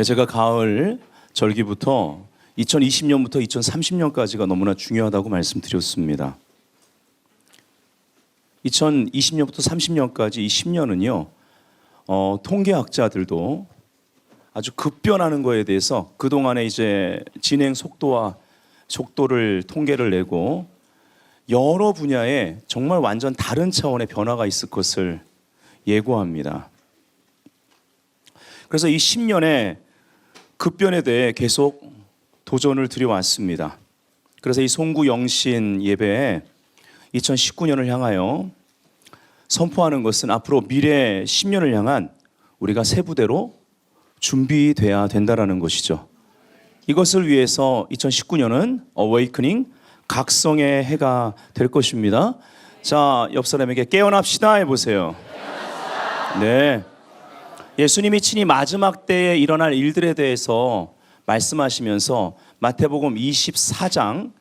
제가 가을 절기부터 2020년부터 2030년까지가 너무나 중요하다고 말씀드렸습니다. 2020년부터 30년까지 이 10년은요, 통계학자들도 아주 급변하는 거에 대해서 그동안에 이제 진행 속도를 통계를 내고 여러 분야에 정말 완전 다른 차원의 변화가 있을 것을 예고합니다. 그래서 이 10년의 급변에 대해 계속 도전을 드려왔습니다. 그래서 이 송구 영신 예배에 2019년을 향하여 선포하는 것은 앞으로 미래 10년을 향한 우리가 세 부대로 준비돼야 된다라는 것이죠. 이것을 위해서 2019년은 어웨이크닝 각성의 해가 될 것입니다. 자, 옆 사람에게 깨어납시다 해보세요. 네. 예수님이 친히 마지막 때에 일어날 일들에 대해서 말씀하시면서 마태복음 24장,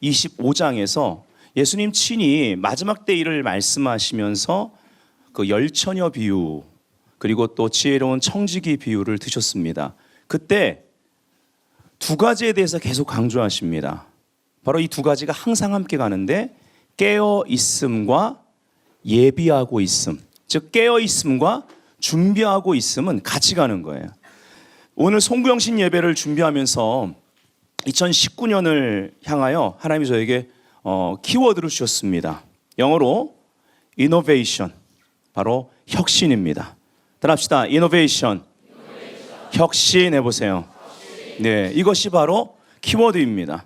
25장에서 예수님 친히 마지막 때 일을 말씀하시면서 그 열처녀 비유 그리고 또 지혜로운 청지기 비유를 드셨습니다. 그때 두 가지에 대해서 계속 강조하십니다. 바로 이 두 가지가 항상 함께 가는데 깨어 있음과 예비하고 있음, 즉 깨어 있음과 준비하고 있음은 같이 가는 거예요. 오늘 송구영신 예배를 준비하면서 2019년을 향하여 하나님이 저에게 키워드를 주셨습니다. 영어로 innovation, 바로 혁신입니다. 따라합시다. innovation. 혁신 해보세요. 네, 이것이 바로 키워드입니다.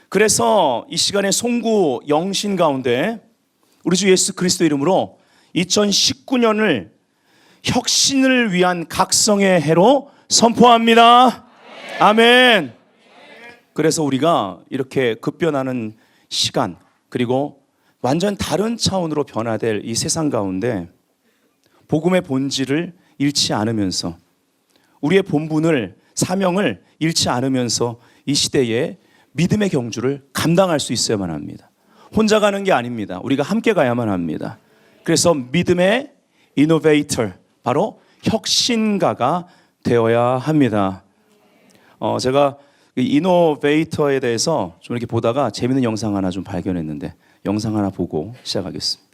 그래서 이 시간에 송구 영신 가운데 우리 주 예수 그리스도 이름으로 2019년을 혁신을 위한 각성의 해로 선포합니다. 아멘. 그래서 우리가 이렇게 급변하는 시간 그리고 완전 다른 차원으로 변화될 이 세상 가운데 복음의 본질을 잃지 않으면서 우리의 본분을 사명을 잃지 않으면서 이 시대에 믿음의 경주를 감당할 수 있어야만 합니다. 혼자 가는 게 아닙니다. 우리가 함께 가야만 합니다. 그래서 믿음의 이노베이터, 바로 혁신가가 되어야 합니다. 제가 이노베이터에 대해서 좀 이렇게 보다가 재밌는 영상 하나 좀 발견했는데 영상 하나 보고 시작하겠습니다.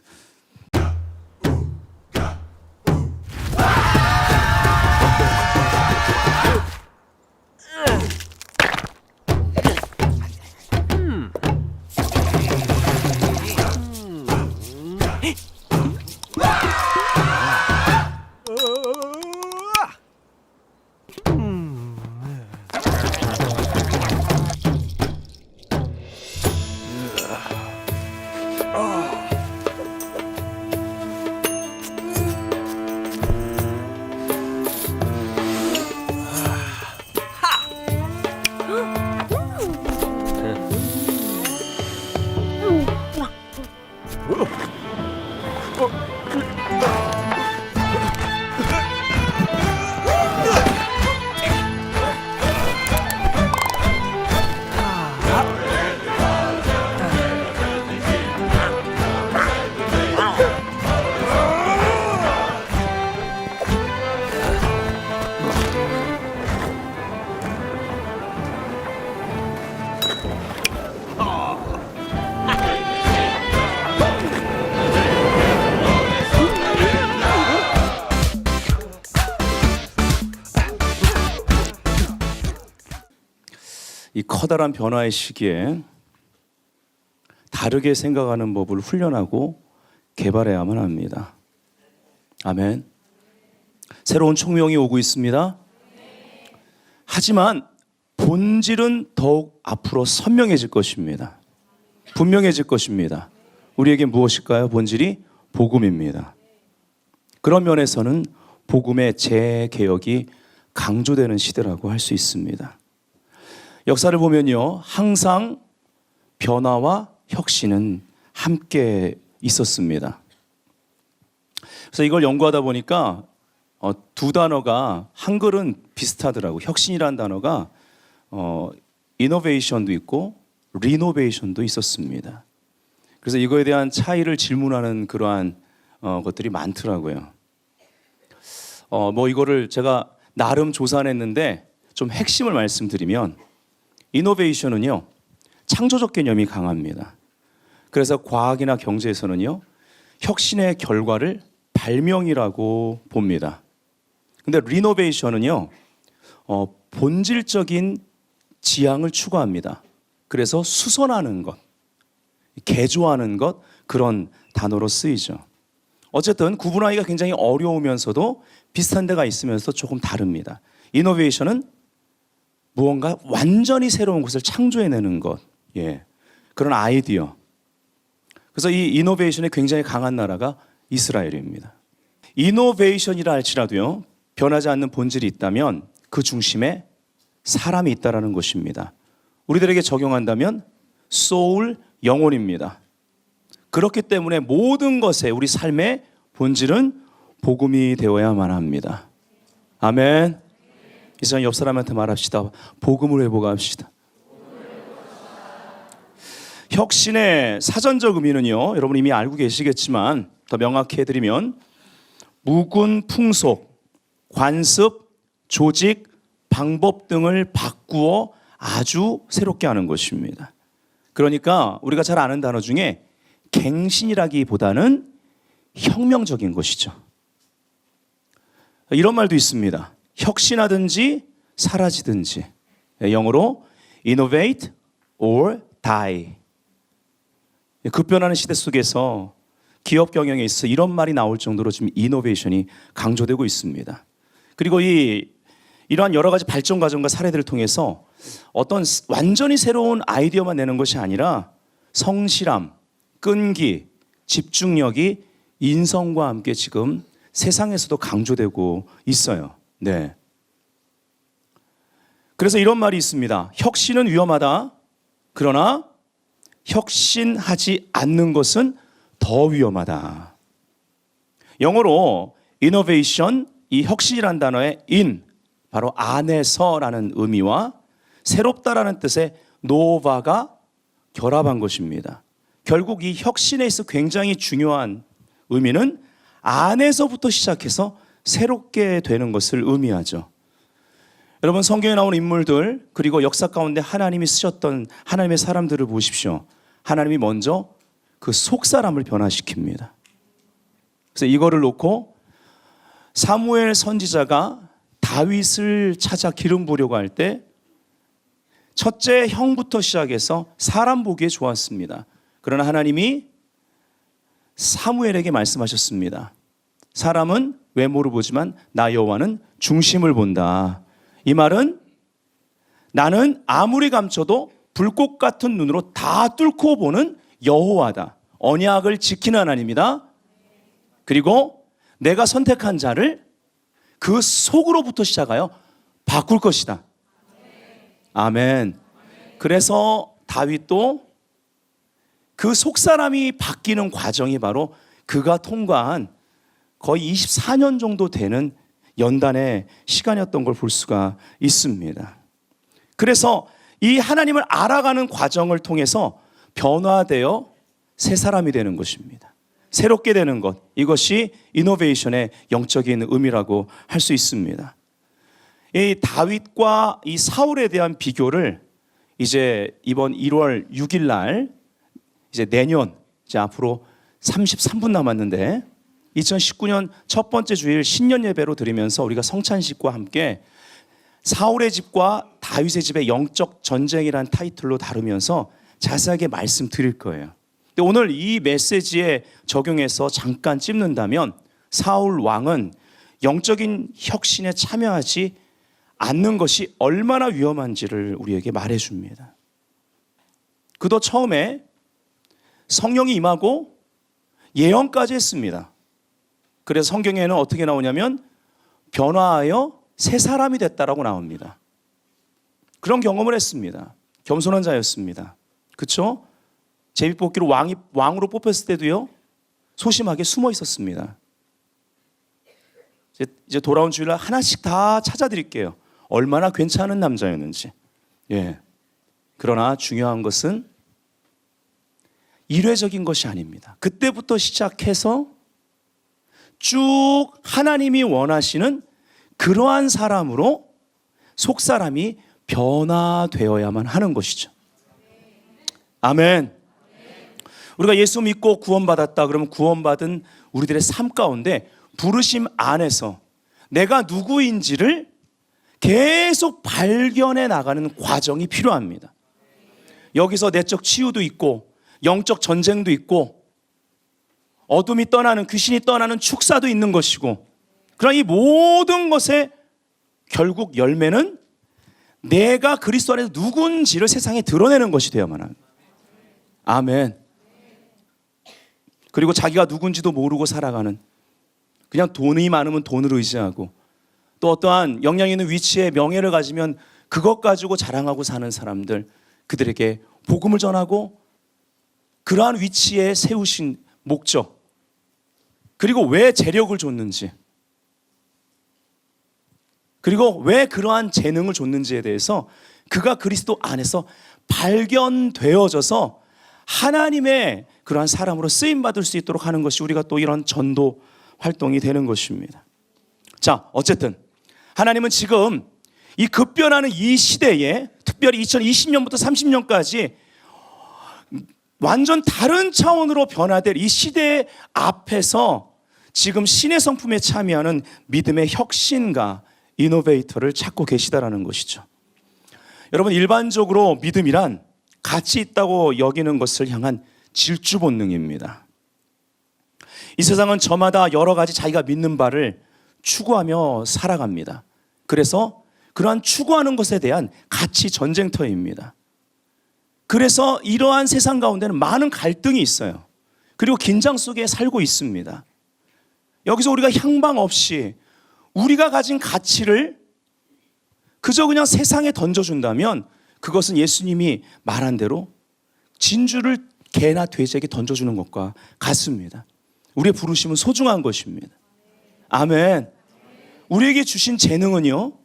이 커다란 변화의 시기에 다르게 생각하는 법을 훈련하고 개발해야만 합니다. 아멘. 새로운 총명이 오고 있습니다. 하지만 본질은 더욱 앞으로 선명해질 것입니다. 분명해질 것입니다. 우리에게 무엇일까요? 본질이 복음입니다. 그런 면에서는 복음의 재개혁이 강조되는 시대라고 할 수 있습니다. 역사를 보면요, 항상 변화와 혁신은 함께 있었습니다. 그래서 이걸 연구하다 보니까 두 단어가 한글은 비슷하더라고요. 혁신이라는 단어가 이노베이션도 있고 리노베이션도 있었습니다. 그래서 이거에 대한 차이를 질문하는 그러한 것들이 많더라고요. 뭐 이거를 제가 나름 조사했는데 좀 핵심을 말씀드리면 이노베이션은요, 창조적 개념이 강합니다. 그래서 과학이나 경제에서는요, 혁신의 결과를 발명이라고 봅니다. 근데 리노베이션은요, 본질적인 지향을 추구합니다. 그래서 수선하는 것, 개조하는 것, 그런 단어로 쓰이죠. 어쨌든 구분하기가 굉장히 어려우면서도 비슷한 데가 있으면서 조금 다릅니다. 이노베이션은 무언가 완전히 새로운 것을 창조해내는 것, 그런 아이디어. 그래서 이 이노베이션이 굉장히 강한 나라가 이스라엘입니다. 이노베이션이라 할지라도요, 변하지 않는 본질이 있다면 그 중심에 사람이 있다라는 것입니다. 우리들에게 적용한다면 소울, 영혼입니다. 그렇기 때문에 모든 것에 우리 삶의 본질은 복음이 되어야만 합니다. 아멘. 이 시간 옆 사람한테 말합시다. 복음을 회복합시다. 혁신의 사전적 의미는요, 여러분 이미 알고 계시겠지만 더 명확히 해드리면 묵은 풍속, 관습, 조직, 방법 등을 바꾸어 아주 새롭게 하는 것입니다. 그러니까 우리가 잘 아는 단어 중에 갱신이라기보다는 혁명적인 것이죠. 이런 말도 있습니다. 혁신하든지 사라지든지. 영어로 innovate or die. 급변하는 시대 속에서 기업 경영에 있어 이런 말이 나올 정도로 지금 이노베이션이 강조되고 있습니다. 그리고 이러한 여러 가지 발전 과정과 사례들을 통해서 어떤 완전히 새로운 아이디어만 내는 것이 아니라 성실함, 끈기, 집중력이 인성과 함께 지금 세상에서도 강조되고 있어요. 네. 그래서 이런 말이 있습니다. 혁신은 위험하다. 그러나 혁신하지 않는 것은 더 위험하다. 영어로 innovation, 이 혁신이라는 단어의 in, 바로 안에서라는 의미와 새롭다라는 뜻의 nova가 결합한 것입니다. 결국 이 혁신에 있어 굉장히 중요한 의미는 안에서부터 시작해서 새롭게 되는 것을 의미하죠. 여러분 성경에 나오는 인물들 그리고 역사 가운데 하나님이 쓰셨던 하나님의 사람들을 보십시오. 하나님이 먼저 그 속사람을 변화시킵니다. 그래서 이거를 놓고 사무엘 선지자가 다윗을 찾아 기름 부으려고 할 때 첫째 형부터 시작해서 사람 보기에 좋았습니다. 그러나 하나님이 사무엘에게 말씀하셨습니다. 사람은 외모를 보지만 나 여호와는 중심을 본다. 이 말은 나는 아무리 감춰도 불꽃 같은 눈으로 다 뚫고 보는 여호와다. 언약을 지키는 하나님이다. 그리고 내가 선택한 자를 그 속으로부터 시작하여 바꿀 것이다. 아멘. 그래서 다윗도 그 속사람이 바뀌는 과정이 바로 그가 통과한 거의 24년 정도 되는 연단의 시간이었던 걸 볼 수가 있습니다. 그래서 이 하나님을 알아가는 과정을 통해서 변화되어 새 사람이 되는 것입니다. 새롭게 되는 것, 이것이 이노베이션의 영적인 의미라고 할 수 있습니다. 이 다윗과 이 사울에 대한 비교를 이제 이번 1월 6일 날 이제 내년 이제 앞으로 33분 남았는데 2019년 첫 번째 주일 신년 예배로 드리면서 우리가 성찬식과 함께 사울의 집과 다윗의 집의 영적 전쟁이라는 타이틀로 다루면서 자세하게 말씀드릴 거예요. 근데 오늘 이 메시지에 적용해서 잠깐 찝는다면 사울 왕은 영적인 혁신에 참여하지 않는 것이 얼마나 위험한지를 우리에게 말해줍니다. 그도 처음에 성령이 임하고 예언까지 했습니다. 그래서 성경에는 어떻게 나오냐면 변화하여 새 사람이 됐다라고 나옵니다. 그런 경험을 했습니다. 겸손한 자였습니다. 그렇죠? 제비뽑기로 왕으로 뽑혔을 때도요 소심하게 숨어 있었습니다. 이제 돌아온 주일날 하나씩 다 찾아드릴게요. 얼마나 괜찮은 남자였는지. 그러나 중요한 것은 일회적인 것이 아닙니다. 그때부터 시작해서 쭉 하나님이 원하시는 그러한 사람으로 속 사람이 변화되어야만 하는 것이죠. 아멘. 우리가 예수 믿고 구원받았다 그러면 구원받은 우리들의 삶 가운데 부르심 안에서 내가 누구인지를 계속 발견해 나가는 과정이 필요합니다. 여기서 내적 치유도 있고 영적 전쟁도 있고 어둠이 떠나는, 귀신이 떠나는 축사도 있는 것이고, 그러나 이 모든 것의 결국 열매는 내가 그리스도 안에서 누군지를 세상에 드러내는 것이 되어야만 합니다. 아멘. 그리고 자기가 누군지도 모르고 살아가는, 그냥 돈이 많으면 돈을 의지하고 또 어떠한 영향 있는 위치에 명예를 가지면 그것 가지고 자랑하고 사는 사람들, 그들에게 복음을 전하고 그러한 위치에 세우신 목적, 그리고 왜 재력을 줬는지, 그리고 왜 그러한 재능을 줬는지에 대해서 그가 그리스도 안에서 발견되어져서 하나님의 그러한 사람으로 쓰임받을 수 있도록 하는 것이 우리가 또 이런 전도 활동이 되는 것입니다. 자, 어쨌든 하나님은 지금 이 급변하는 이 시대에, 특별히 2020년부터 30년까지 완전 다른 차원으로 변화될 이 시대 앞에서 지금 신의 성품에 참여하는 믿음의 혁신가, 이노베이터를 찾고 계시다라는 것이죠. 여러분, 일반적으로 믿음이란 가치 있다고 여기는 것을 향한 질주 본능입니다. 이 세상은 저마다 여러 가지 자기가 믿는 바를 추구하며 살아갑니다. 그래서 그러한 추구하는 것에 대한 가치 전쟁터입니다. 그래서 이러한 세상 가운데는 많은 갈등이 있어요. 그리고 긴장 속에 살고 있습니다. 여기서 우리가 향방 없이 우리가 가진 가치를 그저 그냥 세상에 던져준다면 그것은 예수님이 말한 대로 진주를 개나 돼지에게 던져주는 것과 같습니다. 우리의 부르심은 소중한 것입니다. 아멘. 우리에게 주신 재능은요,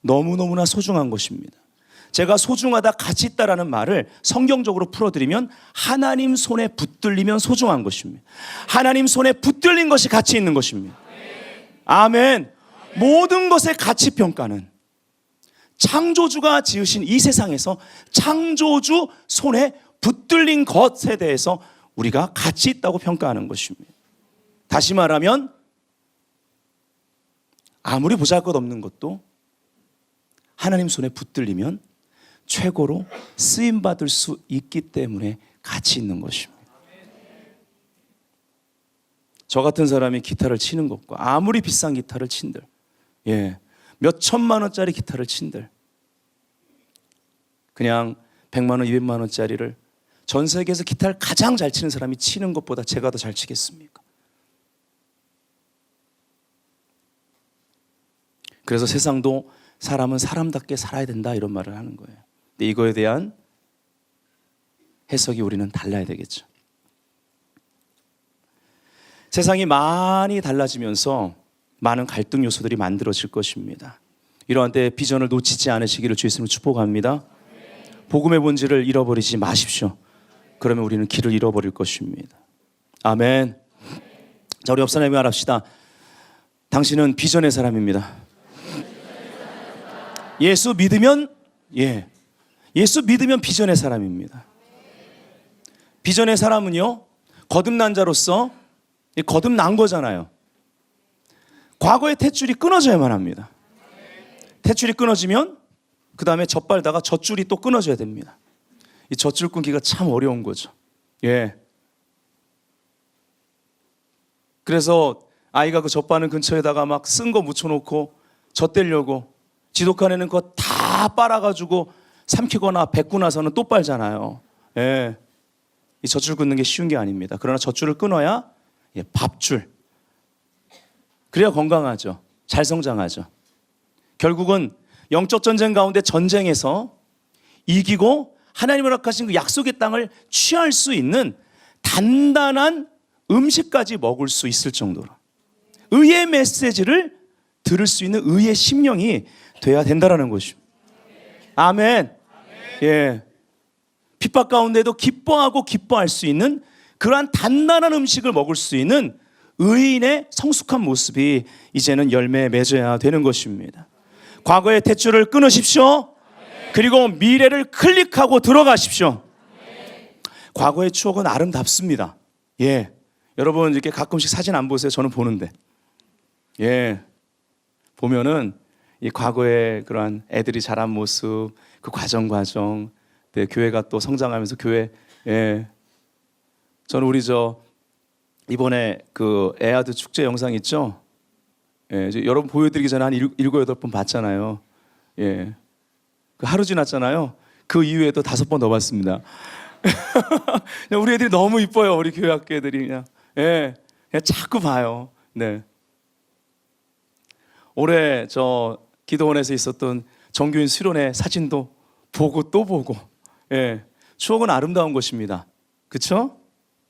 너무너무나 소중한 것입니다. 제가 소중하다, 가치 있다라는 말을 성경적으로 풀어드리면 하나님 손에 붙들리면 소중한 것입니다. 하나님 손에 붙들린 것이 가치 있는 것입니다. 아멘. 모든 것의 가치 평가는 창조주가 지으신 이 세상에서 창조주 손에 붙들린 것에 대해서 우리가 가치 있다고 평가하는 것입니다. 다시 말하면 아무리 보잘것없는 것도 하나님 손에 붙들리면 최고로 쓰임받을 수 있기 때문에 가치 있는 것입니다. 저 같은 사람이 기타를 치는 것과 아무리 비싼 기타를 친들, 몇 천만 원짜리 기타를 친들, 그냥 100만 원, 200만 원짜리를 전 세계에서 기타를 가장 잘 치는 사람이 치는 것보다 제가 더 잘 치겠습니까? 그래서 세상도 사람은 사람답게 살아야 된다 이런 말을 하는 거예요. 근데 이거에 대한 해석이 우리는 달라야 되겠죠. 세상이 많이 달라지면서 많은 갈등 요소들이 만들어질 것입니다. 이러한 때 비전을 놓치지 않으시기를 주 예수님으로 축복합니다. 복음의 본질을 잃어버리지 마십시오. 그러면 우리는 길을 잃어버릴 것입니다. 아멘. 자, 우리 옆 사람이 말합시다. 당신은 비전의 사람입니다. 예수 믿으면 예수 믿으면 비전의 사람입니다. 비전의 사람은요, 거듭난 자로서 거듭난 거잖아요. 과거의 탯줄이 끊어져야만 합니다. 탯줄이 끊어지면 그 다음에 젖발다가 젖줄이 또 끊어져야 됩니다. 이 젖줄 끊기가 참 어려운 거죠. 그래서 아이가 그 젖바늘 근처에다가 막 쓴 거 묻혀놓고 젖대려고 지독한 거 다 빨아가지고 삼키거나 뱉고 나서는 또 빨잖아요. 이 젖줄 끊는 게 쉬운 게 아닙니다. 그러나 젖줄을 끊어야 밥줄, 그래야 건강하죠. 잘 성장하죠. 결국은 영적 전쟁 가운데 전쟁에서 이기고 하나님 허락하신 그 약속의 땅을 취할 수 있는 단단한 음식까지 먹을 수 있을 정도로 의의 메시지를 들을 수 있는 의의 심령이 돼야 된다는 것입니다. 아멘. 핍박 가운데도 기뻐하고 기뻐할 수 있는 그러한 단단한 음식을 먹을 수 있는 의인의 성숙한 모습이 이제는 열매 맺어야 되는 것입니다. 과거의 탯줄을 끊으십시오. 그리고 미래를 클릭하고 들어가십시오. 과거의 추억은 아름답습니다. 예, 여러분 이렇게 가끔씩 사진 안 보세요? 저는 보는데, 예, 보면은 이 과거의 그러한 애들이 자란 모습, 그 과정, 네, 교회가 또 성장하면서 교회, 예, 저는 우리 이번에 그 에아드 축제 영상 있죠? 예, 여러분 보여드리기 전에 한 7, 8번 봤잖아요. 예, 그 하루 지났잖아요. 그 이후에도 5번 더 봤습니다. 우리 애들이 너무 이뻐요. 우리 교회 학교 애들이 그냥, 예, 그냥 자꾸 봐요. 네. 올해 기도원에서 있었던 정교인 수련회 사진도 보고 또 보고, 예, 추억은 아름다운 것입니다. 그렇죠?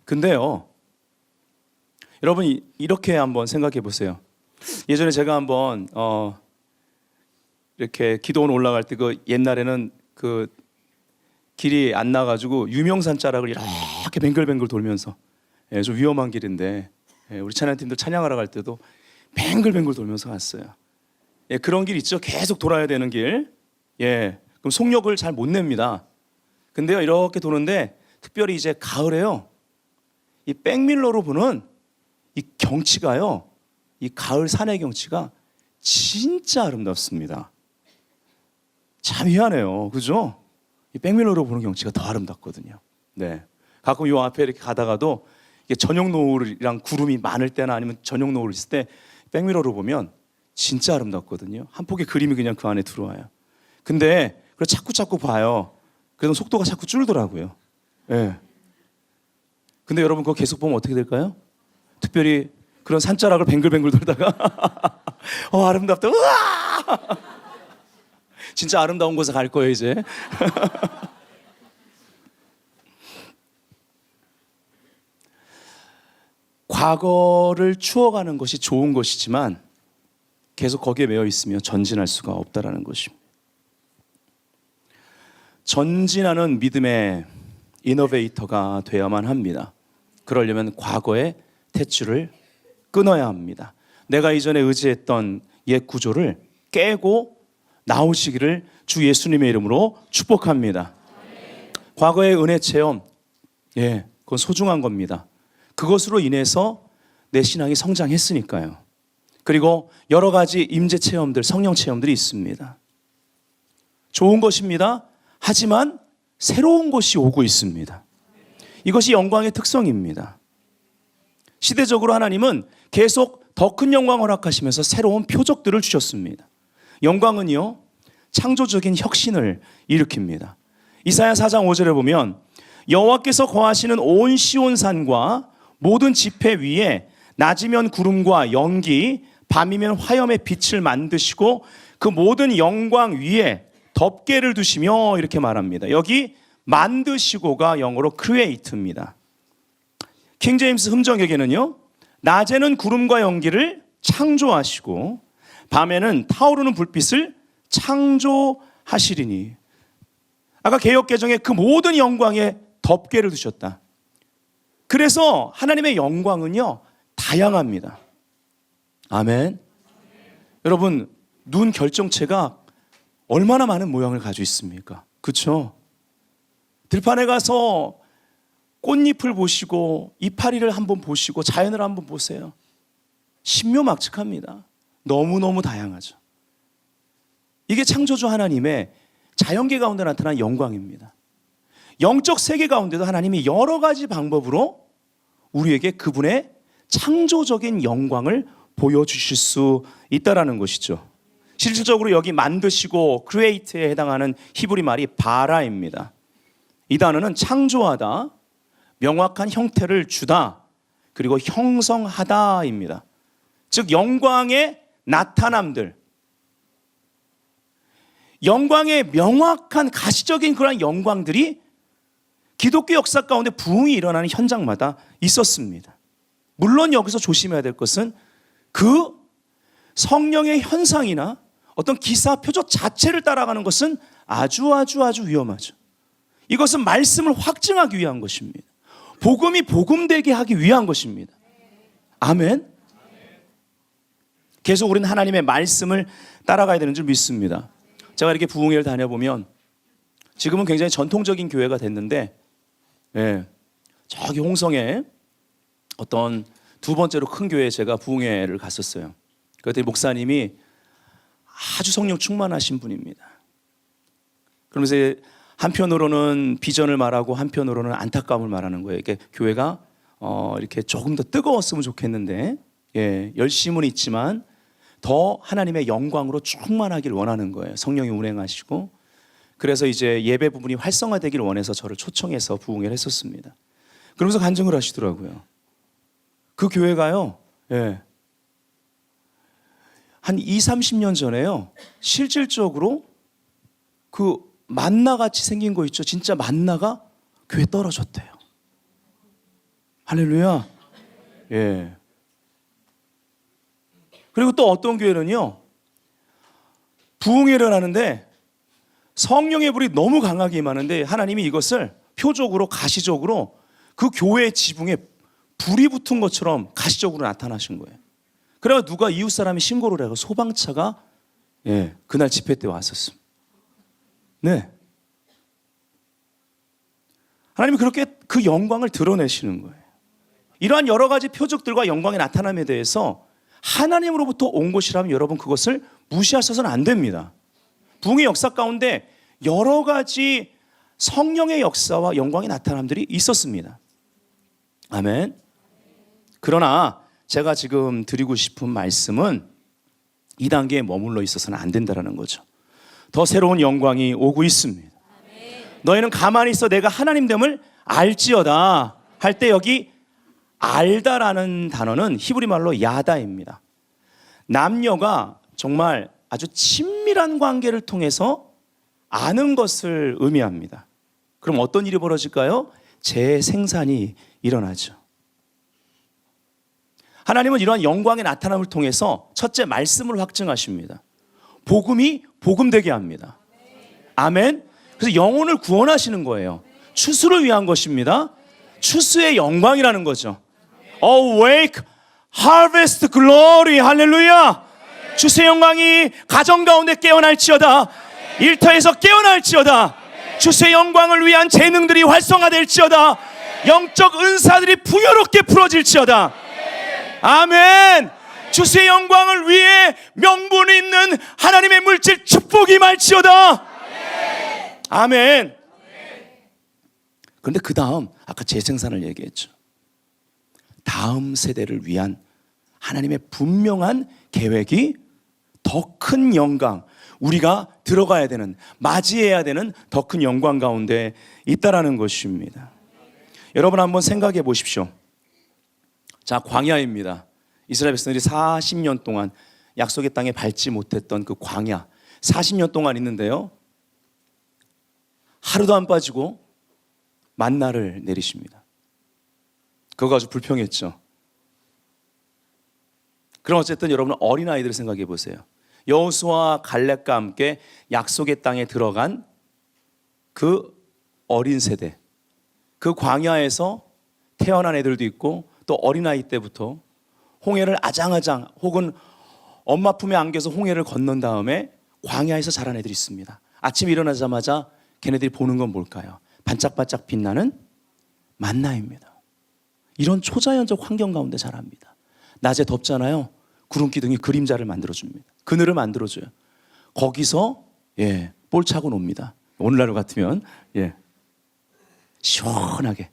근데요, 여러분 이렇게 한번 생각해 보세요. 예전에 제가 한번 이렇게 기도원 올라갈 때 그 옛날에는 그 길이 안 나가지고 유명산 자락을 이렇게 뱅글뱅글 돌면서, 예, 좀 위험한 길인데, 예, 우리 찬양팀들 찬양하러 갈 때도 뱅글뱅글 돌면서 갔어요. 예, 그런 길 있죠. 계속 돌아야 되는 길. 예, 그럼 속력을 잘 못 냅니다. 근데요, 이렇게 도는데 특별히 이제 가을에요, 이 백밀러로 보는 이 경치가요, 이 가을 산의 경치가 진짜 아름답습니다. 참 희한해요, 그죠? 이 백밀러로 보는 경치가 더 아름답거든요. 네, 가끔 이 앞에 이렇게 가다가도 이게 저녁 노을이랑 구름이 많을 때나 아니면 저녁 노을 있을 때 백밀러로 보면 진짜 아름답거든요. 한 폭의 그림이 그냥 그 안에 들어와요. 근데 그걸 자꾸 봐요. 그래서 속도가 자꾸 줄더라고요. 예. 근데 여러분 그거 계속 보면 어떻게 될까요? 특별히 그런 산자락을 뱅글뱅글 돌다가 아름답다. 우와! 진짜 아름다운 곳에 갈 거예요, 이제. 과거를 추억하는 것이 좋은 것이지만 계속 거기에 매여 있으면 전진할 수가 없다라는 것입니다. 전진하는 믿음의 이노베이터가 되어야만 합니다. 그러려면 과거의 탯줄을 끊어야 합니다. 내가 이전에 의지했던 옛 구조를 깨고 나오시기를 주 예수님의 이름으로 축복합니다. 과거의 은혜 체험, 예, 그건 소중한 겁니다. 그것으로 인해서 내 신앙이 성장했으니까요. 그리고 여러 가지 임재 체험들, 성령 체험들이 있습니다. 좋은 것입니다. 하지만 새로운 것이 오고 있습니다. 이것이 영광의 특성입니다. 시대적으로 하나님은 계속 더 큰 영광을 허락하시면서 새로운 표적들을 주셨습니다. 영광은요, 창조적인 혁신을 일으킵니다. 이사야 4장 5절에 보면 여호와께서 거하시는 온 시온산과 모든 지폐 위에 낮이면 구름과 연기, 밤이면 화염의 빛을 만드시고 그 모든 영광 위에 덮개를 두시며, 이렇게 말합니다. 여기 만드시고가 영어로 create입니다. 킹제임스 흠정에게는요, 낮에는 구름과 연기를 창조하시고 밤에는 타오르는 불빛을 창조하시리니. 아까 개역개정에 그 모든 영광에 덮개를 두셨다. 그래서 하나님의 영광은요, 다양합니다. 아멘. 여러분, 눈 결정체가 얼마나 많은 모양을 가지고 있습니까? 그렇죠? 들판에 가서 꽃잎을 보시고 이파리를 한번 보시고 자연을 한번 보세요. 신묘막측합니다. 너무너무 다양하죠. 이게 창조주 하나님의 자연계 가운데 나타난 영광입니다. 영적 세계 가운데도 하나님이 여러 가지 방법으로 우리에게 그분의 창조적인 영광을 보여주실 수 있다는 것이죠. 실질적으로 여기 만드시고 create에 해당하는 히브리 말이 바라입니다. 이 단어는 창조하다, 명확한 형태를 주다, 그리고 형성하다입니다. 즉 영광의 나타남들, 영광의 명확한 가시적인 그런 영광들이 기독교 역사 가운데 부흥이 일어나는 현장마다 있었습니다. 물론 여기서 조심해야 될 것은 그 성령의 현상이나 어떤 기사 표적 자체를 따라가는 것은 아주 위험하죠. 이것은 말씀을 확증하기 위한 것입니다. 복음이 복음되게 하기 위한 것입니다. 아멘. 계속 우리는 하나님의 말씀을 따라가야 되는 줄 믿습니다. 제가 이렇게 부흥회를 다녀보면 지금은 굉장히 전통적인 교회가 됐는데, 저기 홍성에 어떤 두 번째로 큰 교회에 제가 부흥회를 갔었어요. 그랬더니 목사님이 아주 성령 충만하신 분입니다. 그러면서 한편으로는 비전을 말하고 한편으로는 안타까움을 말하는 거예요. 이렇게 교회가 이렇게 조금 더 뜨거웠으면 좋겠는데, 열심은 있지만 더 하나님의 영광으로 충만하길 원하는 거예요. 성령이 운행하시고. 그래서 이제 예배 부분이 활성화되길 원해서 저를 초청해서 부흥회를 했었습니다. 그러면서 간증을 하시더라고요. 그 교회가요, 한 20-30년 전에요, 실질적으로 그 만나같이 생긴 거 있죠. 진짜 만나가 교회에 떨어졌대요. 할렐루야. 그리고 또 어떤 교회는요, 부흥회를 하는데 성령의 불이 너무 강하게 임하는데 하나님이 이것을 표적으로 가시적으로 그 교회의 지붕에 불이 붙은 것처럼 가시적으로 나타나신 거예요. 그래서 누가 이웃 사람이 신고를 해서 소방차가 그날 집회 때 왔었습니다. 네. 하나님이 그렇게 그 영광을 드러내시는 거예요. 이러한 여러 가지 표적들과 영광의 나타남에 대해서 하나님으로부터 온 것이라면 여러분 그것을 무시하셔서는 안 됩니다. 부흥의 역사 가운데 여러 가지 성령의 역사와 영광의 나타남들이 있었습니다. 아멘. 그러나 제가 지금 드리고 싶은 말씀은 이 단계에 머물러 있어서는 안 된다는 거죠. 더 새로운 영광이 오고 있습니다. 너희는 가만히 있어 내가 하나님됨을 알지어다 할 때 여기 알다라는 단어는 히브리 말로 야다입니다. 남녀가 정말 아주 친밀한 관계를 통해서 아는 것을 의미합니다. 그럼 어떤 일이 벌어질까요? 재생산이 일어나죠. 하나님은 이러한 영광의 나타남을 통해서 첫째 말씀을 확증하십니다. 복음이 복음되게 합니다. 아멘. 그래서 영혼을 구원하시는 거예요. 추수를 위한 것입니다. 추수의 영광이라는 거죠. Awake, harvest glory, 할렐루야. 주의 영광이 가정 가운데 깨어날지어다. 일터에서 깨어날지어다. 주의 영광을 위한 재능들이 활성화될지어다. 영적 은사들이 풍요롭게 풀어질지어다. 아멘. 주의 영광을 위해 명분 있는 하나님의 물질 축복이 말지어다. 아멘. 그런데 그 다음 아까 재생산을 얘기했죠. 다음 세대를 위한 하나님의 분명한 계획이 더 큰 영광, 우리가 들어가야 되는, 맞이해야 되는 더 큰 영광 가운데 있다라는 것입니다. 여러분 한번 생각해 보십시오. 자, 광야입니다. 이스라엘 백성들이 40년 동안 약속의 땅에 밟지 못했던 그 광야, 40년 동안 있는데요, 하루도 안 빠지고 만나를 내리십니다. 그거 아주 불평했죠. 그럼 어쨌든 여러분 어린아이들을 생각해 보세요. 여호수아와 갈렙과 함께 약속의 땅에 들어간 그 어린 세대, 그 광야에서 태어난 애들도 있고 또 어린아이 때부터 홍해를 아장아장 혹은 엄마 품에 안겨서 홍해를 건넌 다음에 광야에서 자란 애들이 있습니다. 아침에 일어나자마자 걔네들이 보는 건 뭘까요? 반짝반짝 빛나는 만나입니다. 이런 초자연적 환경 가운데 자랍니다. 낮에 덥잖아요. 구름 기둥이 그림자를 만들어줍니다. 그늘을 만들어줘요. 거기서 볼 차고 놉니다. 오늘날 같으면 시원하게.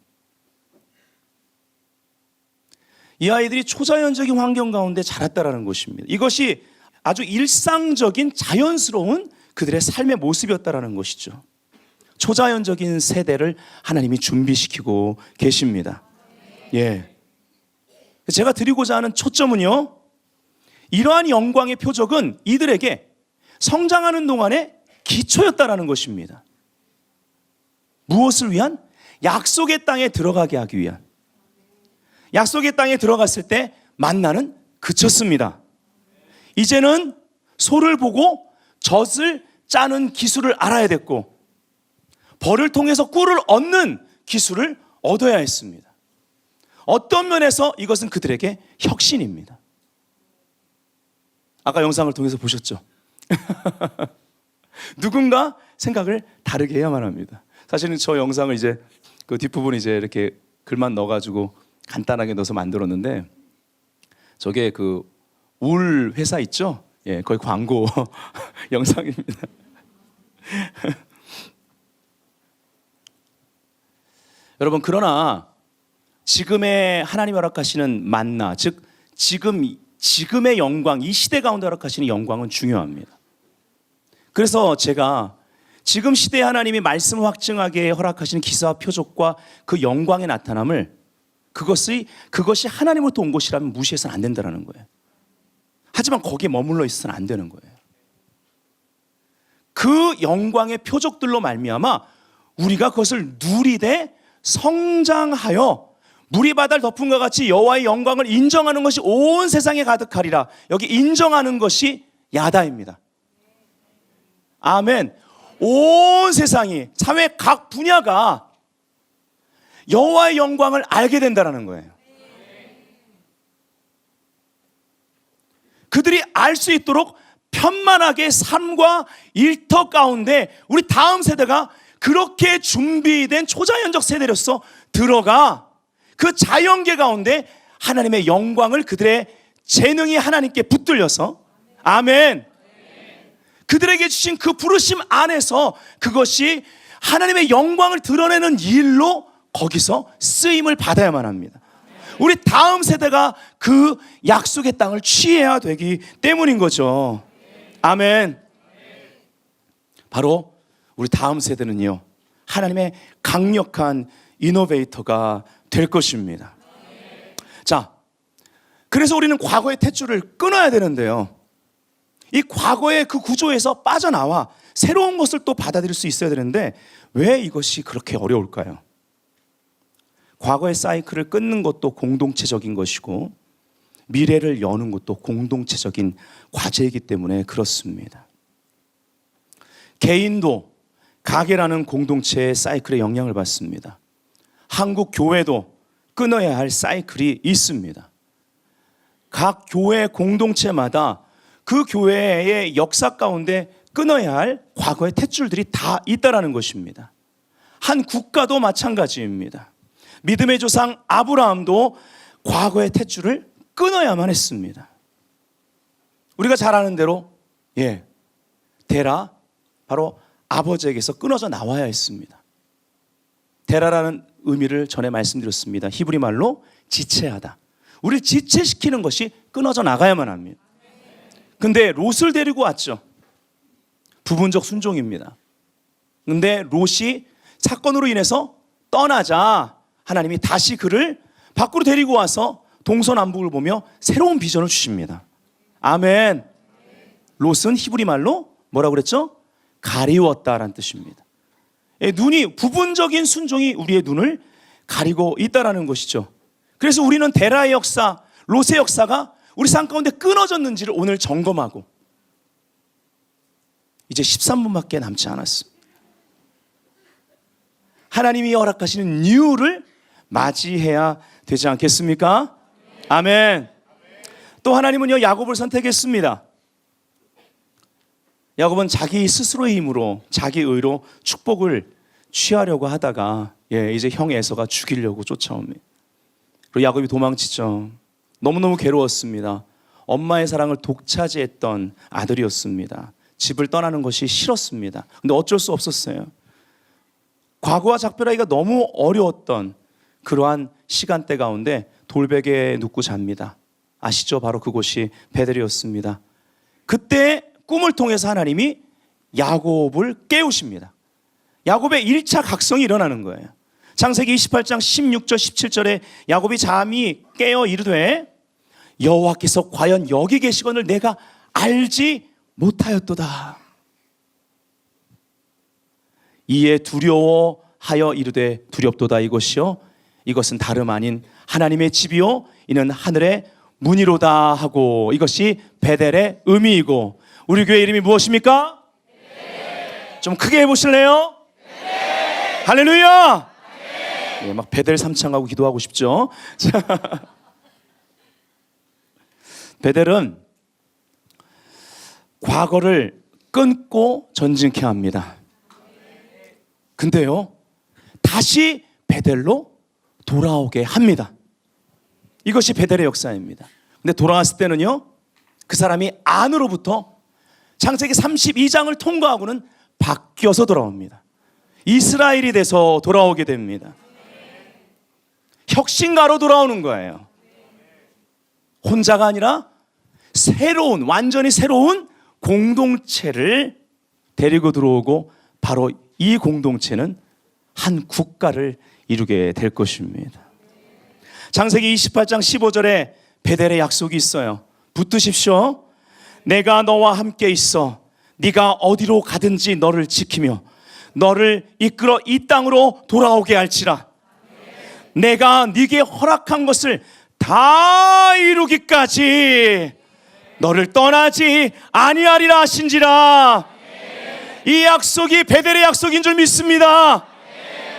이 아이들이 초자연적인 환경 가운데 자랐다라는 것입니다. 이것이 아주 일상적인 자연스러운 그들의 삶의 모습이었다라는 것이죠. 초자연적인 세대를 하나님이 준비시키고 계십니다. 제가 드리고자 하는 초점은요, 이러한 영광의 표적은 이들에게 성장하는 동안의 기초였다라는 것입니다. 무엇을 위한? 약속의 땅에 들어가게 하기 위한. 약속의 땅에 들어갔을 때 만나는 그쳤습니다. 이제는 소를 보고 젖을 짜는 기술을 알아야 됐고, 벌을 통해서 꿀을 얻는 기술을 얻어야 했습니다. 어떤 면에서 이것은 그들에게 혁신입니다. 아까 영상을 통해서 보셨죠? 누군가 생각을 다르게 해야만 합니다. 사실은 저 영상을 이제 그 뒷부분 이제 이렇게 글만 넣어가지고 간단하게 넣어서 만들었는데, 저게 그 울 회사 있죠? 예, 거의 광고 영상입니다. 여러분, 그러나 지금의 하나님 허락하시는 만나, 즉 지금의 영광, 이 시대 가운데 허락하시는 영광은 중요합니다. 그래서 제가 지금 시대에 하나님이 말씀을 확증하게 허락하시는 기사와 표적과 그 영광의 나타남을, 그것이 하나님으로부터 온 것이라면 무시해서는 안 된다는 거예요. 하지만 거기에 머물러 있어서는 안 되는 거예요. 그 영광의 표적들로 말미암아 우리가 그것을 누리되 성장하여 물이 바다를 덮은 것 같이 여호와의 영광을 인정하는 것이 온 세상에 가득하리라. 여기 인정하는 것이 야다입니다. 아멘. 온 세상이, 사회 각 분야가 여호와의 영광을 알게 된다는 거예요. 그들이 알 수 있도록 편만하게 삶과 일터 가운데 우리 다음 세대가 그렇게 준비된 초자연적 세대로서 들어가 그 자연계 가운데 하나님의 영광을, 그들의 재능이 하나님께 붙들려서, 아멘, 그들에게 주신 그 부르심 안에서 그것이 하나님의 영광을 드러내는 일로 거기서 쓰임을 받아야만 합니다. 우리 다음 세대가 그 약속의 땅을 취해야 되기 때문인 거죠. 아멘. 바로 우리 다음 세대는요, 하나님의 강력한 이노베이터가 될 것입니다. 자, 그래서 우리는 과거의 탯줄을 끊어야 되는데요, 이 과거의 그 구조에서 빠져나와 새로운 것을 또 받아들일 수 있어야 되는데 왜 이것이 그렇게 어려울까요? 과거의 사이클을 끊는 것도 공동체적인 것이고 미래를 여는 것도 공동체적인 과제이기 때문에 그렇습니다. 개인도 가게라는 공동체의 사이클에 영향을 받습니다. 한국 교회도 끊어야 할 사이클이 있습니다. 각 교회 공동체마다 그 교회의 역사 가운데 끊어야 할 과거의 탯줄들이 다 있다는 것입니다. 한 국가도 마찬가지입니다. 믿음의 조상 아브라함도 과거의 탯줄을 끊어야만 했습니다. 우리가 잘 아는 대로 데라, 바로 아버지에게서 끊어져 나와야 했습니다. 데라라는 의미를 전에 말씀드렸습니다. 히브리 말로 지체하다. 우리를 지체시키는 것이 끊어져 나가야만 합니다. 근데 롯을 데리고 왔죠. 부분적 순종입니다. 근데 롯이 사건으로 인해서 떠나자 하나님이 다시 그를 밖으로 데리고 와서 동서남북을 보며 새로운 비전을 주십니다. 아멘. 롯은 히브리 말로 뭐라고 그랬죠? 가리웠다라는 뜻입니다. 눈이, 부분적인 순종이 우리의 눈을 가리고 있다는 것이죠. 그래서 우리는 데라의 역사, 롯의 역사가 우리 삶 가운데 끊어졌는지를 오늘 점검하고, 이제 13분밖에 남지 않았습니다. 하나님이 허락하시는 뉴를 맞이해야 되지 않겠습니까? 아멘. 또 하나님은요, 야곱을 선택했습니다. 야곱은 자기 스스로의 힘으로, 자기 의로 축복을 취하려고 하다가 이제 형 에서가 죽이려고 쫓아옵니다. 그리고 야곱이 도망치죠. 너무너무 괴로웠습니다. 엄마의 사랑을 독차지했던 아들이었습니다. 집을 떠나는 것이 싫었습니다. 근데 어쩔 수 없었어요. 과거와 작별하기가 너무 어려웠던 그러한 시간대 가운데 돌베개에 눕고 잡니다. 아시죠? 바로 그곳이 베델이었습니다. 그때 꿈을 통해서 하나님이 야곱을 깨우십니다. 야곱의 1차 각성이 일어나는 거예요. 창세기 28장 16절 17절에 야곱이 잠이 깨어 이르되 여호와께서 과연 여기 계시거늘 내가 알지 못하였도다. 이에 두려워하여 이르되 두렵도다. 이것이요, 이것은 다름 아닌 하나님의 집이요 이는 하늘의 문이로다 하고, 이것이 베델의 의미이고, 우리 교회 이름이 무엇입니까? 좀 크게 해보실래요? 할렐루야. 예, 막 베델 삼창하고 기도하고 싶죠. 자, 베델은 과거를 끊고 전진케 합니다. 근데요, 다시 베델로 돌아오게 합니다. 이것이 베델의 역사입니다. 근데 돌아왔을 때는요, 그 사람이 안으로부터 창세기 32장을 통과하고는 바뀌어서 돌아옵니다. 이스라엘이 돼서 돌아오게 됩니다. 혁신가로 돌아오는 거예요. 혼자가 아니라 새로운, 완전히 새로운 공동체를 데리고 들어오고, 바로 이 공동체는 한 국가를 이루게 될 것입니다. 창세기 28장 15절에 베델의 약속이 있어요. 붙드십시오. 내가 너와 함께 있어 네가 어디로 가든지 너를 지키며 너를 이끌어 이 땅으로 돌아오게 할지라. 내가 네게 허락한 것을 다 이루기까지 너를 떠나지 아니하리라 하신지라. 이 약속이 베델의 약속인 줄 믿습니다.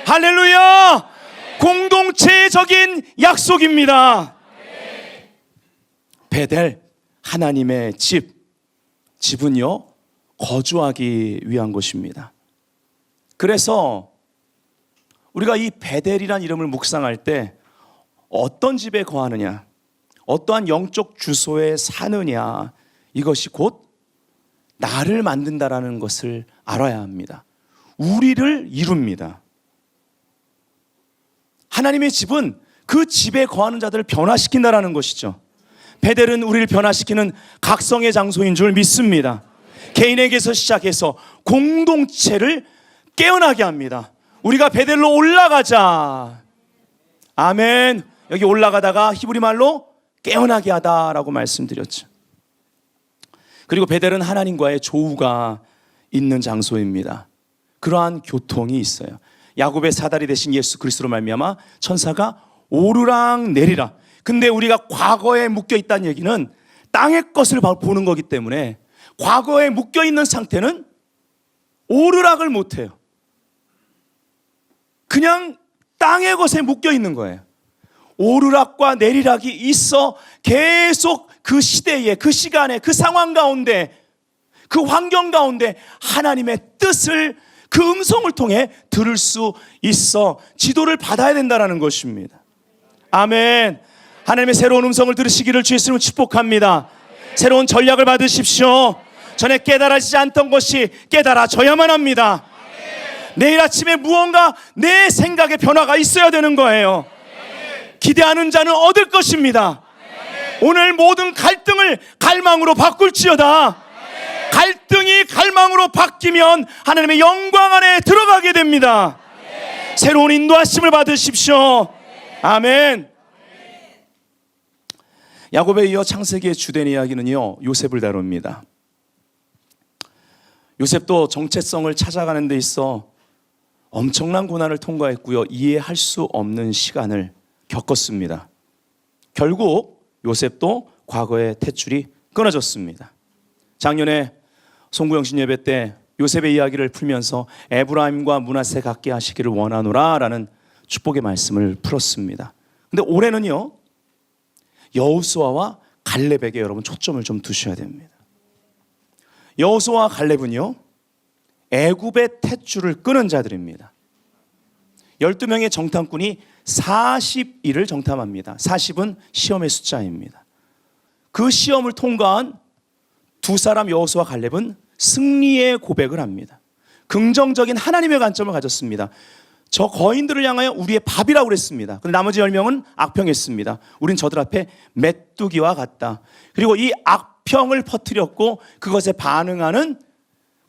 할렐루야. 공동체적인 약속입니다. 베델, 하나님의 집은요, 거주하기 위한 곳입니다. 그래서 우리가 이 베델이란 이름을 묵상할 때 어떤 집에 거하느냐, 어떠한 영적 주소에 사느냐, 이것이 곧 나를 만든다라는 것을 알아야 합니다. 우리를 이룹니다. 하나님의 집은 그 집에 거하는 자들을 변화시킨다라는 것이죠. 베델은 우리를 변화시키는 각성의 장소인 줄 믿습니다. 개인에게서 시작해서 공동체를 깨어나게 합니다. 우리가 베델로 올라가자. 아멘. 여기 올라가다가 히브리 말로 깨어나게 하다라고 말씀드렸죠. 그리고 베델은 하나님과의 조우가 있는 장소입니다. 그러한 교통이 있어요. 야곱의 사다리 되신 예수 그리스도로 말미암아 천사가 오르락 내리락. 근데 우리가 과거에 묶여 있다는 얘기는 땅의 것을 보는 거기 때문에 과거에 묶여 있는 상태는 오르락을 못 해요. 그냥 땅의 것에 묶여 있는 거예요. 오르락과 내리락이 있어 계속 그 시대에, 그 시간에, 그 상황 가운데, 그 환경 가운데 하나님의 뜻을, 그 음성을 통해 들을 수 있어 지도를 받아야 된다는 것입니다. 아멘. 하나님의 새로운 음성을 들으시기를 주 예수님으로 축복합니다. 새로운 전략을 받으십시오. 전에 깨달아지지 않던 것이 깨달아져야만 합니다. 내일 아침에 무언가 내 생각의 변화가 있어야 되는 거예요. 기대하는 자는 얻을 것입니다. 오늘 모든 갈등을 갈망으로 바꿀지어다. 갈등이 갈망으로 바뀌면 하나님의 영광 안에 들어가게 됩니다. 새로운 인도하심을 받으십시오. 아멘. 야곱에 이어 창세기의 주된 이야기는요, 요셉을 다룹니다. 요셉도 정체성을 찾아가는 데 있어 엄청난 고난을 통과했고요, 이해할 수 없는 시간을 겪었습니다. 결국 요셉도 과거의 탯줄이 끊어졌습니다. 작년에 송구영신 예배 때 요셉의 이야기를 풀면서 에브라임과 므낫세 같게 하시기를 원하노라 라는 축복의 말씀을 풀었습니다. 근데 올해는요, 여호수아와 갈렙에게 여러분 초점을 좀 두셔야 됩니다. 여호수아와 갈렙은요, 애굽의 탯줄을 끊은 자들입니다. 12명의 정탐꾼이 40일을 정탐합니다. 40은 시험의 숫자입니다. 그 시험을 통과한 두 사람 여호수아와 갈렙은 승리의 고백을 합니다. 긍정적인 하나님의 관점을 가졌습니다. 저 거인들을 향하여 우리의 밥이라고 그랬습니다. 근데 나머지 10명은 악평했습니다. 우린 저들 앞에 메뚜기와 같다. 그리고 이 악평을 퍼뜨렸고 그것에 반응하는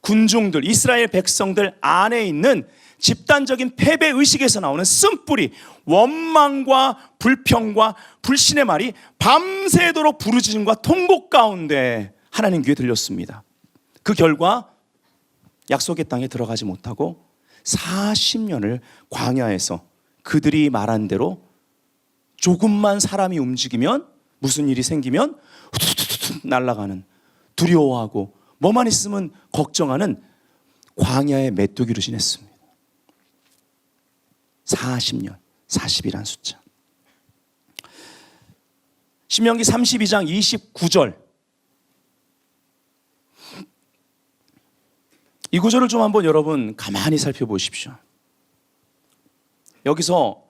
군중들, 이스라엘 백성들 안에 있는 집단적인 패배의식에서 나오는 쓴뿌리, 원망과 불평과 불신의 말이 밤새도록 부르짖음과 통곡 가운데 하나님 귀에 들렸습니다. 그 결과 약속의 땅에 들어가지 못하고 40년을 광야에서 그들이 말한 대로 조금만 사람이 움직이면, 무슨 일이 생기면 후두두두 날아가는, 두려워하고 뭐만 있으면 걱정하는 광야의 메뚜기로 지냈습니다. 40년. 40이란 숫자. 신명기 32장 29절. 이 구절을 좀 한번 여러분 가만히 살펴보십시오. 여기서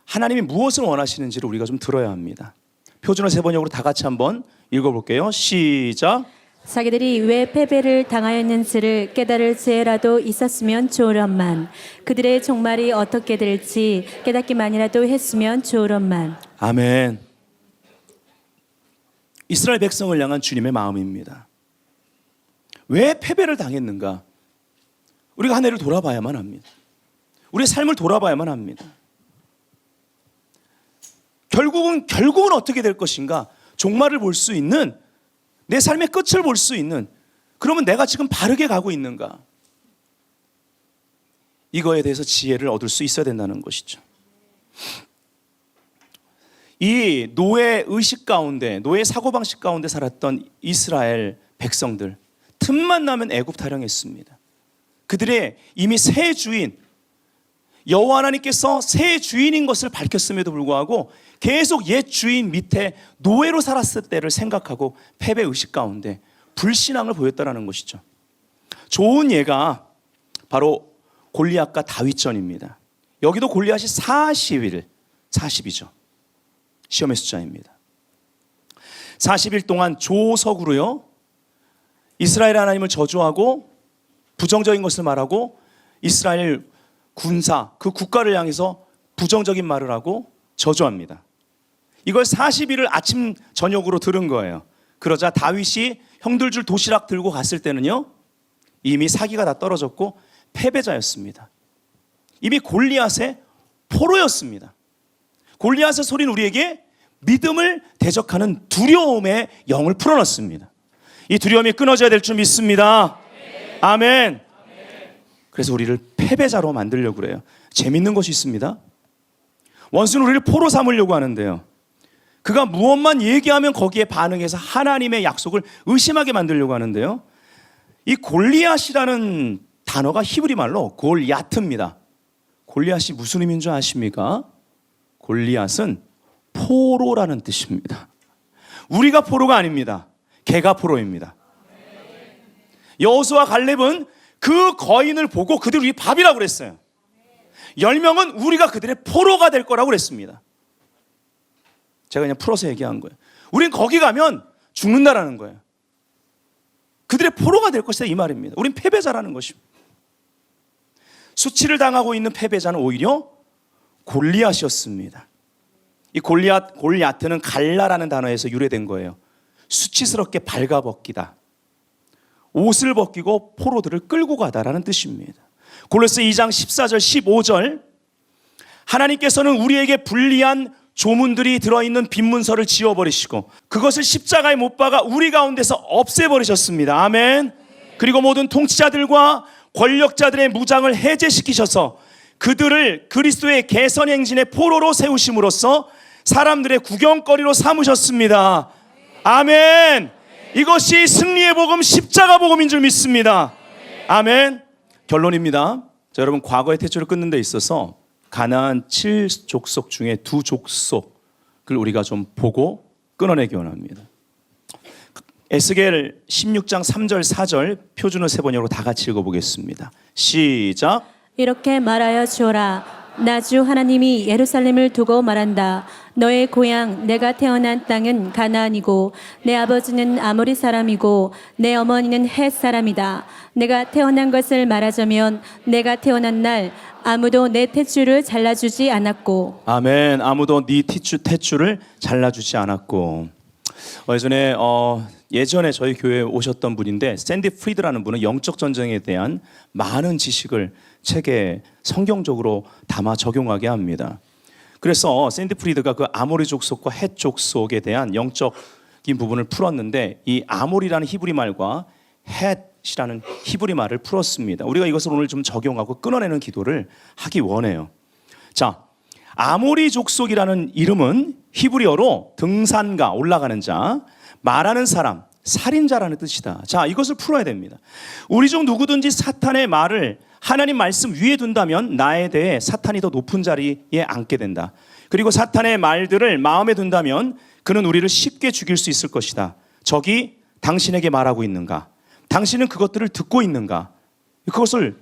하나님이 무엇을 원하시는지를 우리가 좀 들어야 합니다. 표준어 세번역으로 다 같이 한번 읽어볼게요. 시작. 자기들이 왜 패배를 당하였는지를 깨달을 지혜라도 있었으면 좋으련만. 그들의 종말이 어떻게 될지 깨닫기만이라도 했으면 좋으련만. 아멘. 이스라엘 백성을 향한 주님의 마음입니다. 왜 패배를 당했는가? 우리가 한 해를 돌아봐야만 합니다. 우리의 삶을 돌아봐야만 합니다. 결국은 어떻게 될 것인가? 종말을 볼 수 있는, 내 삶의 끝을 볼 수 있는, 그러면 내가 지금 바르게 가고 있는가? 이거에 대해서 지혜를 얻을 수 있어야 된다는 것이죠. 이 노예 의식 가운데, 노예 사고방식 가운데 살았던 이스라엘 백성들, 틈만 나면 애굽 타령했습니다. 그들의 이미 새 주인, 여호와 하나님께서 새 주인인 것을 밝혔음에도 불구하고 계속 옛 주인 밑에 노예로 살았을 때를 생각하고 패배 의식 가운데 불신앙을 보였다는 것이죠. 좋은 예가 바로 골리앗과 다윗전입니다. 여기도 골리앗이 40이죠. 시험의 숫자입니다. 40일 동안 조석으로요, 이스라엘 하나님을 저주하고 부정적인 것을 말하고 이스라엘 군사, 그 국가를 향해서 부정적인 말을 하고 저주합니다. 이걸 40일을 아침 저녁으로 들은 거예요. 그러자 다윗이 형들 줄 도시락 들고 갔을 때는요, 이미 사기가 다 떨어졌고 패배자였습니다. 이미 골리앗의 포로였습니다. 골리앗의 소리는 우리에게 믿음을 대적하는 두려움의 영을 풀어넣습니다. 이 두려움이 끊어져야 될 줄 믿습니다. 아멘. 그래서 우리를 패배자로 만들려고 그래요. 재밌는 것이 있습니다. 원수는 우리를 포로 삼으려고 하는데요, 그가 무엇만 얘기하면 거기에 반응해서 하나님의 약속을 의심하게 만들려고 하는데요, 이 골리앗이라는 단어가 히브리 말로 골야트입니다. 골리앗이 무슨 의미인 줄 아십니까? 골리앗은 포로라는 뜻입니다. 우리가 포로가 아닙니다. 걔가 포로입니다. 여호수아 갈렙은 그 거인을 보고 그들 우리 밥이라고 그랬어요. 10명은 우리가 그들의 포로가 될 거라고 그랬습니다. 제가 그냥 풀어서 얘기한 거예요. 우린 거기 가면 죽는다라는 거예요. 그들의 포로가 될 것이다, 이 말입니다. 우린 패배자라는 것입니다. 수치를 당하고 있는 패배자는 오히려 골리앗이었습니다. 이 골야트는 갈라라는 단어에서 유래된 거예요. 수치스럽게 발가벗기다, 옷을 벗기고 포로들을 끌고 가다라는 뜻입니다. 골로새 2장 14절 15절, 하나님께서는 우리에게 불리한 조문들이 들어있는 빈문서를 지워버리시고 그것을 십자가에 못 박아 우리 가운데서 없애버리셨습니다. 아멘. 그리고 모든 통치자들과 권력자들의 무장을 해제시키셔서 그들을 그리스도의 개선 행진의 포로로 세우심으로써 사람들의 구경거리로 삼으셨습니다. 아멘. 이것이 승리의 복음, 십자가 복음인 줄 믿습니다. 아멘. 결론입니다. 자, 여러분, 과거의 태초를 끊는 데 있어서 가나안 7족속 중에 2족속을 우리가 좀 보고 끊어내기 원합니다. 에스겔 16장 3절 4절 표준어 세번역으로 다 같이 읽어보겠습니다. 시작. 이렇게 말하여 주어라. 나 주 하나님이 예루살렘을 두고 말한다. 너의 고향 내가 태어난 땅은 가나안이고 내 아버지는 아모리 사람이고 내 어머니는 헷 사람이다. 내가 태어난 것을 말하자면 내가 태어난 날 아무도 내 탯줄을 잘라주지 않았고. 아멘. 아무도 네 탯줄을 잘라주지 않았고. 예전에 저희 교회에 오셨던 분인데, 샌디 프리드라는 분은 영적 전쟁에 대한 많은 지식을 책에 성경적으로 담아 적용하게 합니다. 그래서 샌디 프리드가 그 아모리 족속과 헷 족속에 대한 영적인 부분을 풀었는데, 이 아모리라는 히브리 말과 헷이라는 히브리 말을 풀었습니다. 우리가 이것을 오늘 좀 적용하고 끊어내는 기도를 하기 원해요. 자, 아모리 족속이라는 이름은 히브리어로 등산가, 올라가는 자, 말하는 사람, 살인자라는 뜻이다. 자, 이것을 풀어야 됩니다. 우리 중 누구든지 사탄의 말을 하나님 말씀 위에 둔다면 나에 대해 사탄이 더 높은 자리에 앉게 된다. 그리고 사탄의 말들을 마음에 둔다면 그는 우리를 쉽게 죽일 수 있을 것이다. 적이 당신에게 말하고 있는가? 당신은 그것들을 듣고 있는가? 그것을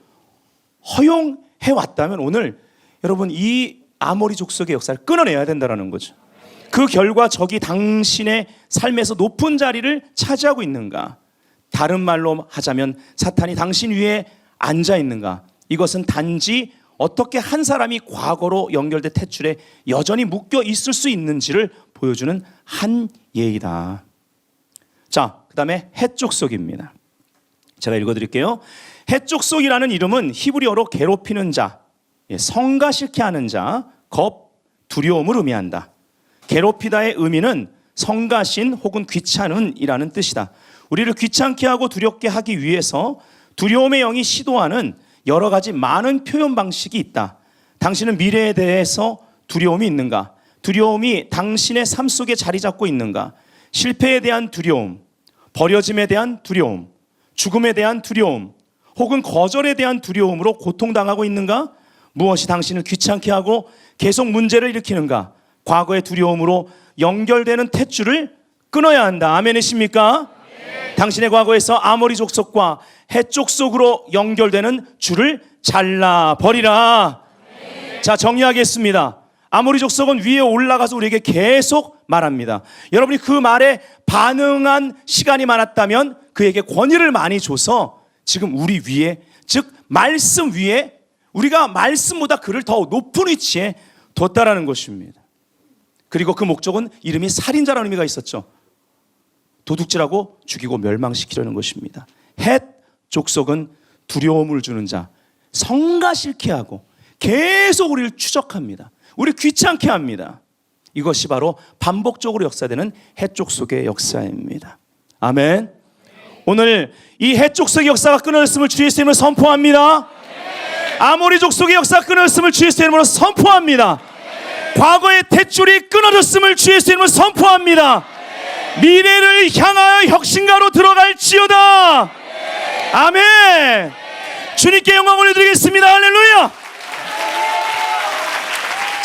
허용해 왔다면 오늘 여러분 이 아모리 족속의 역사를 끊어내야 된다는 거죠. 그 결과 적이 당신의 삶에서 높은 자리를 차지하고 있는가? 다른 말로 하자면 사탄이 당신 위에 앉아 있는가? 이것은 단지 어떻게 한 사람이 과거로 연결된 탯줄에 여전히 묶여 있을 수 있는지를 보여주는 한 예이다. 자, 그 다음에 헷족속입니다. 제가 읽어드릴게요. 헷족속이라는 이름은 히브리어로 괴롭히는 자, 성가 싫게 하는 자, 겁, 두려움을 의미한다. 괴롭히다의 의미는 성가신 혹은 귀찮은이라는 뜻이다. 우리를 귀찮게 하고 두렵게 하기 위해서 두려움의 영이 시도하는 여러 가지 많은 표현 방식이 있다. 당신은 미래에 대해서 두려움이 있는가? 두려움이 당신의 삶 속에 자리 잡고 있는가? 실패에 대한 두려움, 버려짐에 대한 두려움, 죽음에 대한 두려움, 혹은 거절에 대한 두려움으로 고통당하고 있는가? 무엇이 당신을 귀찮게 하고 계속 문제를 일으키는가? 과거의 두려움으로 연결되는 탯줄을 끊어야 한다. 아멘이십니까? 당신의 과거에서 아모리 족속과 헷 족속으로 연결되는 줄을 잘라버리라. 자, 정리하겠습니다. 아모리 족속은 위에 올라가서 우리에게 계속 말합니다. 여러분이 그 말에 반응한 시간이 많았다면 그에게 권위를 많이 줘서 지금 우리 위에, 즉 말씀 위에 우리가 말씀보다 그를 더 높은 위치에 뒀다라는 것입니다. 그리고 그 목적은 이름이 살인자라는 의미가 있었죠. 도둑질하고 죽이고 멸망시키려는 것입니다. 헷 족속은 두려움을 주는 자, 성가 싫게 하고 계속 우리를 추적합니다. 우리 귀찮게 합니다. 이것이 바로 반복적으로 역사되는 헷 족속의 역사입니다. 아멘. 오늘 이 헷 족속의 역사가 끊어졌음을 주 예수의 이름으로 선포합니다. 아모리 족속의 역사가 끊어졌음을 주 예수의 이름으로 선포합니다. 과거의 탯줄이 끊어졌음을 주 예수의 이름으로 선포합니다. 미래를 향하여 혁신가로 들어갈지어다. 아멘. 주님께 영광 올려드리겠습니다. 할렐루야.